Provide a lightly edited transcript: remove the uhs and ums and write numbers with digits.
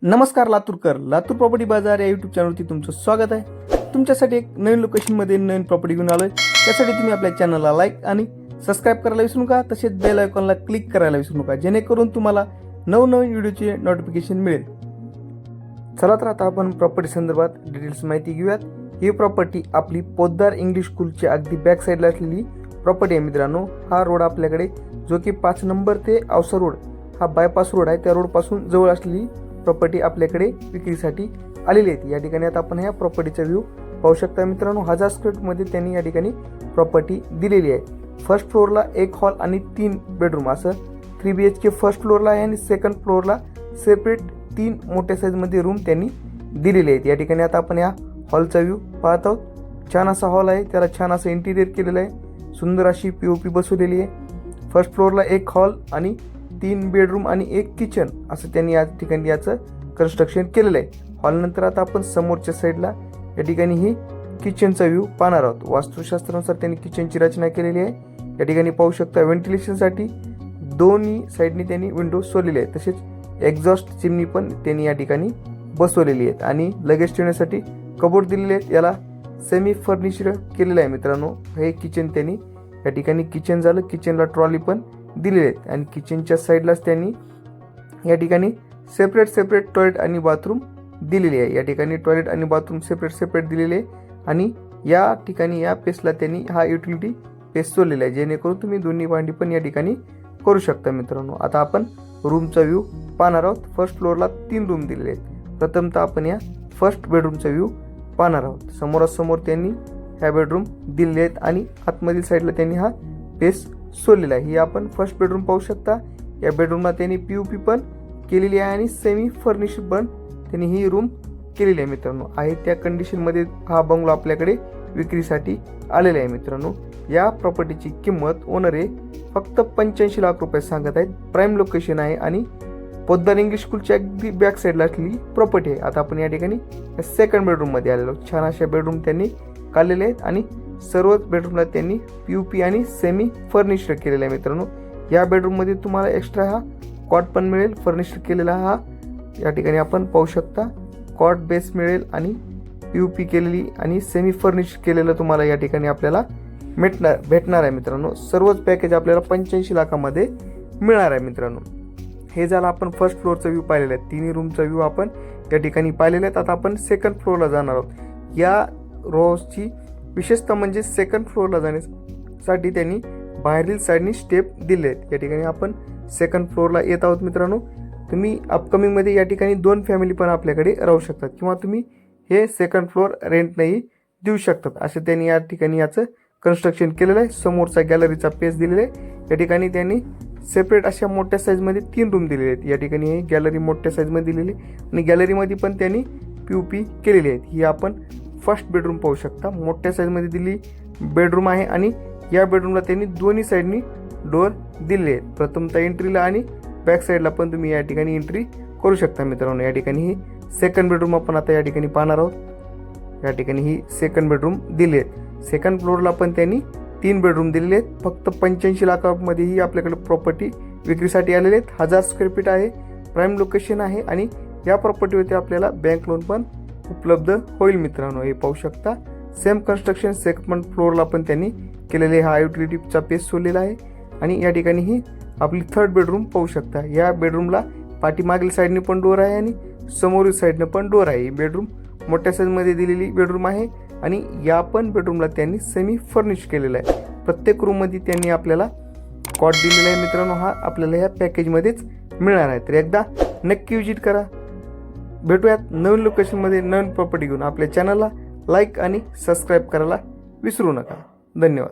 नमस्कार लातूरकर, लातूर प्रॉपर्टी बाजार या यूट्यूब चॅनलवरती तुमचं स्वागत आहे. तुमच्यासाठी एक नवीन लोकेशनमध्ये नवीन प्रॉपर्टी घेऊन आलोय. त्यासाठी तुम्ही आपल्या चॅनलला लाईक आणि सबस्क्राईब करायला विसरू नका. तसेच बेल आयकॉनला क्लिक करायला विसरू नका, जेणेकरून तुम्हाला नवनवीन व्हिडिओचे नोटिफिकेशन मिळेल. चला तर आता आपण प्रॉपर्टी संदर्भात डिटेल्स माहिती घेऊयात. ही प्रॉपर्टी आपली पोद्दार इंग्लिश स्कूलच्या अगदी बॅक साईडला असलेली प्रॉपर्टी आहे मित्रांनो. हा रोड आपल्याकडे जो की 5 नंबर ते औसा रोड हा बायपास रोड आहे, त्या रोडपासून जवळ असलेली प्रॉपर्टी आपल्याकडे विक्रीसाठी आलेली आहे. या ठिकाणी आता आपण या प्रॉपर्टीचा व्ह्यू पाहू शकता मित्रांनो. 1000 स्क्वेअर फूटमध्ये त्यांनी या ठिकाणी प्रॉपर्टी दिलेली आहे. फर्स्ट फ्लोअरला 1 हॉल आणि 3 बेडरूम असं 3 BHK फर्स्ट फ्लोअरला आहे आणि सेकंड फ्लोअरला सेपरेट 3 मोठ्या साईजमध्ये रूम त्यांनी दिलेले आहेत. या ठिकाणी आता आपण या हॉलचा व्ह्यू पाहत आहोत. छान असा हॉल आहे, त्याला छान असं इंटिरियर केलेलं आहे, सुंदर अशी POP बसवलेली आहे. फर्स्ट फ्लोअरला 1 हॉल आणि 3 बेडरूम आणि 1 किचन असं त्यांनी या ठिकाणी याचं कन्स्ट्रक्शन केलेलं आहे. हॉल नंतर आता आपण समोरच्या साईडला या ठिकाणी ही किचनचा व्ह्यू पाहणार आहोत. वास्तुशास्त्रानुसार त्यांनी किचनची रचना केलेली आहे. या ठिकाणी पाहू शकता व्हेंटिलेशनसाठी दोन्ही साईडनी त्यांनी विंडो सोडलेले आहेत. तसेच एक्झॉस्ट चिमनी पण त्यांनी या ठिकाणी बसवलेली आहेत आणि लगेज ठेवण्यासाठी कबोर्ड दिलेले आहेत. याला सेमी फर्निश्ड केलेलं आहे मित्रांनो. हे किचन त्यांनी या ठिकाणी किचन झालं, किचनला ट्रॉली पण दिलेले आहेत आणि किचनच्या साईडलाच त्यांनी या ठिकाणी सेपरेट टॉयलेट आणि बाथरूम दिलेली आहे. या ठिकाणी टॉयलेट आणि बाथरूम सेपरेट दिलेले आहे आणि या ठिकाणी या पेसला त्यांनी हा युटिलिटी पेस सोडलेला आहे, जेणेकरून तुम्ही दोन्ही भांडी पण या ठिकाणी करू शकता मित्रांनो. आता आपण रूमचा व्ह्यू पाहणार आहोत. फर्स्ट फ्लोअरला 3 रूम दिलेले आहेत. प्रथमतः आपण या फर्स्ट बेडरूमचा व्ह्यू पाहणार आहोत. समोरासमोर त्यांनी ह्या बेडरूम दिलेले आहेत आणि आतमधील साईडला त्यांनी हा पेस सोडलेला आहे. ही आपण फर्स्ट बेडरूम पाहू शकता. या बेडरूमला त्यांनी POP पण केलेली आहे आणि सेमी फर्निश्ड पण त्यांनी ही रूम केलेली आहे मित्रांनो. आहे त्या कंडिशनमध्ये हा बंगलो आपल्याकडे विक्रीसाठी आलेला आहे मित्रांनो. या प्रॉपर्टीची किंमत ओनर आहे फक्त 85 लाख रुपये सांगत आहेत. प्राईम लोकेशन आहे आणि पोद्दार इंग्लिश स्कूलच्या अगदी बॅक साईडला असलेली प्रॉपर्टी आहे. आता आपण या ठिकाणी सेकंड बेडरूममध्ये आलेलो. छान अशा बेडरूम त्यांनी काढलेले आहेत आणि सर्वच बेडरूमला त्यांनी POP आणि सेमी फर्निश्ड केलेला आहे मित्रांनो. या बेडरूममध्ये तुम्हाला एक्स्ट्रा हा कॉट पण मिळेल, फर्निश्ड केलेला हा या ठिकाणी आपण पाहू शकता. कॉट बेस मिळेल आणि POP केलेली आणि सेमी फर्निश्ड केलेलं तुम्हाला या ठिकाणी आपल्याला भेटणार आहे मित्रांनो. सर्वच पॅकेज आपल्याला 85 लाखामध्ये मिळणार आहे मित्रांनो. हे झालं आपण फर्स्ट फ्लोअरचा व्ह्यू पाहिलेला आहे. 3 रूमचा व्ह्यू आपण या ठिकाणी पाहिलेला आहे. आता आपण सेकंड फ्लोअरला जाणार आहोत. या रोजची विशेषतः म्हणजे सेकंड फ्लोअरला जाण्यासाठी त्यांनी बाहेरील साईडनी स्टेप दिले आहेत. या ठिकाणी आपण सेकंड फ्लोअरला येत आहोत मित्रांनो. तुम्ही अपकमिंगमध्ये या ठिकाणी 2 फॅमिली पण आपल्याकडे राहू शकतात किंवा तुम्ही हे सेकंड फ्लोअर रेंटनेही देऊ शकतात, असं त्यांनी या ठिकाणी याचं कन्स्ट्रक्शन केलेलं आहे. समोरचा गॅलरीचा पेस दिलेला आहे. या ठिकाणी त्यांनी सेपरेट अशा मोठ्या साईजमध्ये 3 रूम दिलेले आहेत. या ठिकाणी ही गॅलरी मोठ्या साईजमध्ये दिलेली आणि गॅलरीमध्ये पण त्यांनी POP केलेली आहेत. ही आपण फर्स्ट बेडरूम पाहू शकता. मोठ्या साईजमध्ये दिली बेडरूम आहे आणि या बेडरूमला त्यांनी दोन्ही साईडनी डोअर दिलेले आहेत. प्रथमतः एंट्रीला आणि बॅक साईडला पण तुम्ही या ठिकाणी एंट्री करू शकता मित्रांनो. या ठिकाणी ही सेकंड बेडरूम आपण आता या ठिकाणी पाहणार आहोत. या ठिकाणी ही सेकंड बेडरूम दिली आहेत. सेकंड फ्लोअरला पण त्यांनी 3 बेडरूम दिलेले आहेत. फक्त 85 लाखामध्ये ही आपल्याकडे प्रॉपर्टी विक्रीसाठी आलेले आहेत. 1000 स्क्वेअर फीट आहे, प्राईम लोकेशन आहे आणि या प्रॉपर्टीवरती आपल्याला बँक लोन पण उपलब्ध होईल मित्रांनो. हे पाहू शकता. सेम कन्स्ट्रक्शन सेकंड फ्लोअरला पण त्यांनी केलेले. हा युटिलिटीचा पेस सोडलेला आहे आणि या ठिकाणी ही आपली थर्ड बेडरूम पाहू शकता. या बेडरूमला पाठीमागील साईडने पण डोअर आहे आणि समोरील साईडने पण डोअर आहे. ही बेडरूम मोठ्या साईजमध्ये दिलेली बेडरूम आहे आणि या पण बेडरूमला त्यांनी सेमी फर्निश केलेला आहे. प्रत्येक रूममध्ये त्यांनी आपल्याला कॉट दिलेला आहे मित्रांनो. हा आपल्याला या पॅकेजमध्येच मिळणार आहे. तर एकदा नक्की विजिट करा. भेटूयात नवीन लोकेशनमध्ये नवीन प्रॉपर्टी घेऊन. आपल्या चॅनलला लाईक आणि सबस्क्राईब करायला विसरू नका. धन्यवाद.